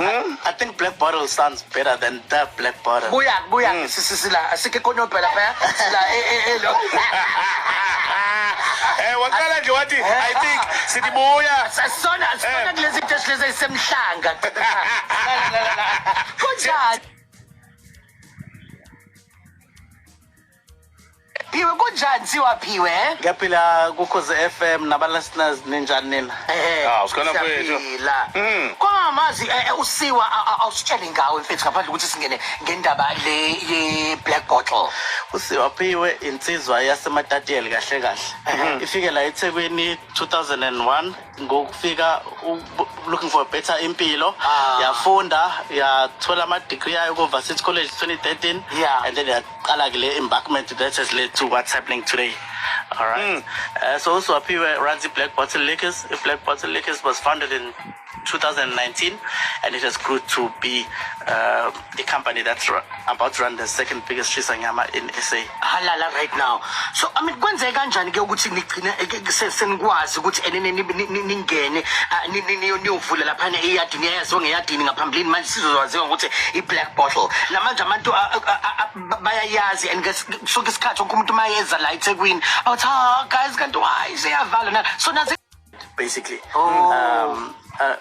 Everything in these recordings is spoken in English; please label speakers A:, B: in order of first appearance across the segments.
A: I think Black Bottle sounds better than the Black Bottle.
B: Buya, sila, asike kono pela pa, sila, lo.
C: Wakala nje wathi, I think, sithi buya.
B: Sona kulezi zinto lezi semhlanga. Kunjani? Phiwe kunjani siwaphiwe?
A: Ngiyaphila kuKhozi FM naba-listeners ninjani nina?
C: Usikhona mfethu.
B: Kwamazi usiwa awusitshele ngawe mfethu ngaphandle ukuthi singene ngendaba le ye Black Bottle.
A: Usiwaphiwe insizwa yaseMatatiyeli kahle kahle. Ifike la eThekwini 2001 ngokufika looking for a better impilo. Yafunda yathola ama-degree yayo ku-Varsity College 2013 and then yaqala ke le embarkment that has led to what's happening today. All right. So Usiwaphiwe runs the Black Bottle Liquors. The Black Bottle Liquors was founded in 2019 and it has grew to be the company that's about to run the second biggest Shisanyama in SA.
B: Halala right now. So I mean kwenze kanjani ke ukuthi nigcine senikwazi ukuthi ningene niyovula lapha eyadini yazo ngeyadini ngaphambilini manje sizozwaziwa ukuthi iBlack Bottle. Namanje abantu bayayazi and kusuka isikhathi wonke umuntu mayeza la eThekwini awuthi guys kanti why siyavala na so nazi
A: basically.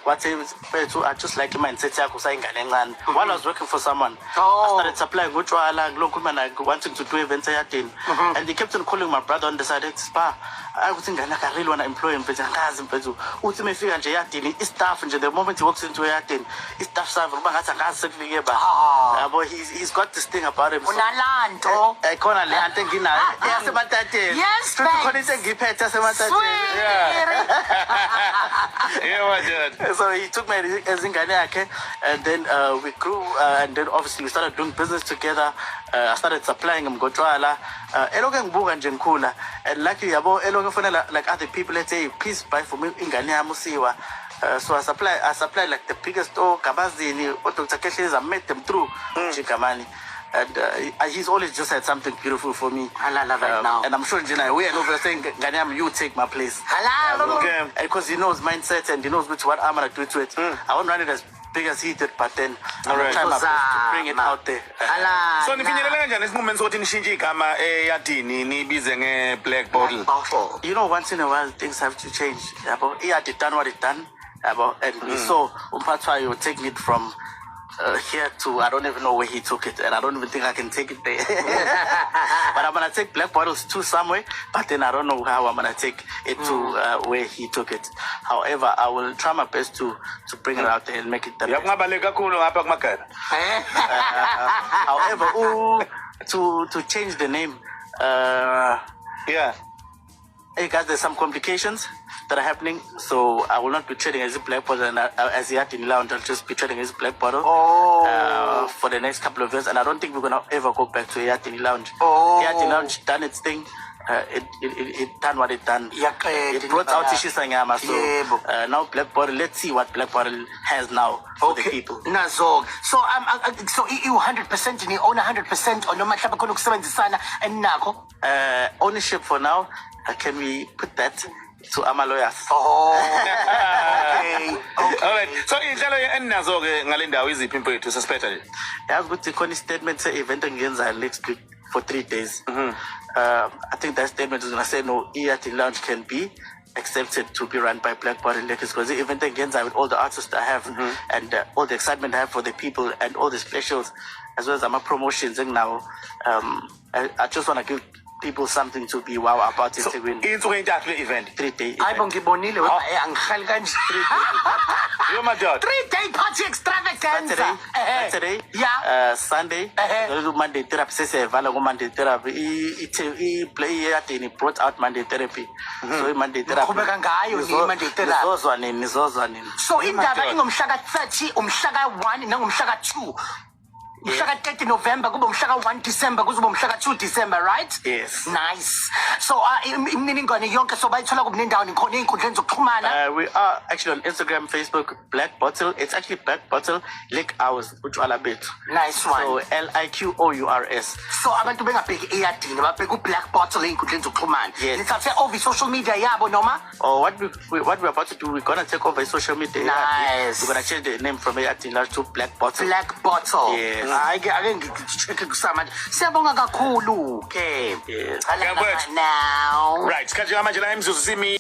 A: What I just like mindset yakho sayingane encane. While I was working for someone, I started supplying utshwala ngilokhu wanting to do events eyadini, and they kept on calling my brother on the side. Spa, I was thinking I really want to employ him, but angazi mfethu uthi mefika nje eyadini istaff nje the moment he walks into eyadini istaff server bangathi angazi sekufike ba yabo he's got this thing about him.
B: Unalanto
A: khona le anto enginayo yaseMatatiyeli.
B: Yes,
A: khona into engiphethe yaseMatatiyeli.
C: Yeah,
A: so he took me as ingane yakhe, and then we grew, and then obviously we started doing business together. I started supplying him gotwala. Eloke ngibuka nje ngikhula, and lucky yabo eloke fonela like other people, let's say please buy for me ingane yami Usiwa. So I supply like the biggest Kabazini or Dr. Keshes. I met them through Chikamani. And he's always just had something beautiful for me.
B: Halala right now.
A: And I'm sure Jina, we are over saying, Ganyam, you take my place.
B: Halala.
A: Because he knows mindset and he knows what I'm going to do to it. I won't run it as big as he did, but then I'm going to try my best to bring it out there.
C: So nifinyelela kanjani isinqumo sokuthi nishintshe igama eyadini nibize nge-Black Bottle?
A: You know, once in a while things have to change. He had done what he done. And we saw Umpatwayo taking it from here to, I don't even know where he took it, and I don't even think I can take it there. But I'm going to take Black Bottles to somewhere, but then I don't know how I'm going to take it to where he took it. However, I will try my best to bring it out there and make it the best. However, to change the name, hey guys, there's some complications that are happening, so I will not be trading as a Black Bottle and as Yadini Lounge. I'll just be trading as a Black Bottle for the next couple of years, and I don't think we're gonna ever go back to Yadini Lounge. Yadini Lounge done its thing. It done what it done. It brought out Shisanyama. So now Black Bottle. Let's see what Black Bottle has now for the people.
B: Nazog. So so you 100% and you own 100% or no matter what and nako.
A: Ownership for now. Can we put that to our lawyers?
B: Okay.
C: All right. So inhlelo eninazo ke ngalendawo iziphi impethu suspected?
A: Yeah, good to statement say event ngenza next week for 3 days. I think that statement is going to say no, Yadini Lounge can be accepted to be run by Black Bottle Liquors because the event again with all the artists I have and all the excitement I have for the people and all the specials as well as my promotions and now I just want to give people something to be wow about it.
C: So, event
A: 3 days.
B: I don't give money. I'm 3 days.
C: You're my dad.
B: 3-day party extravaganza.
A: Saturday, Sunday, Monday therapy. Monday therapy. He play and he brought out Monday therapy. So Monday therapy.
B: So in the umshaka 30, umshaka 1, and umshaka 2. Umhlaka 30 November kuba umhlaka 1 December kuzoba umhlaka 2 December, right?
A: Yes.
B: Nice. So imininingwane yonke so bayithola kubnindawo nikhona einkundleni zokuxhumana.
A: We are actually on Instagram, Facebook, Black Bottle. It's actually Black Bottle Lick Hours, utshwala bethu.
B: Nice one.
A: So LIQOURS.
B: So abantu bengabheki eyadini babheka uBlack Bottle einkundleni zokuxhumana.
A: Yes.
B: Nithathe over social media yabo noma?
A: Or what we're about to do, we're gonna take over social media.
B: Nice.
A: We're gonna change the name from Eyadini to Black Bottle.
B: Black Bottle.
A: Yes.
B: Ake ngicheck kusamanje. Siyabonga kakhulu ke.
A: Yes.
B: Now.
C: Right, sikhathi manje la emzuzu simi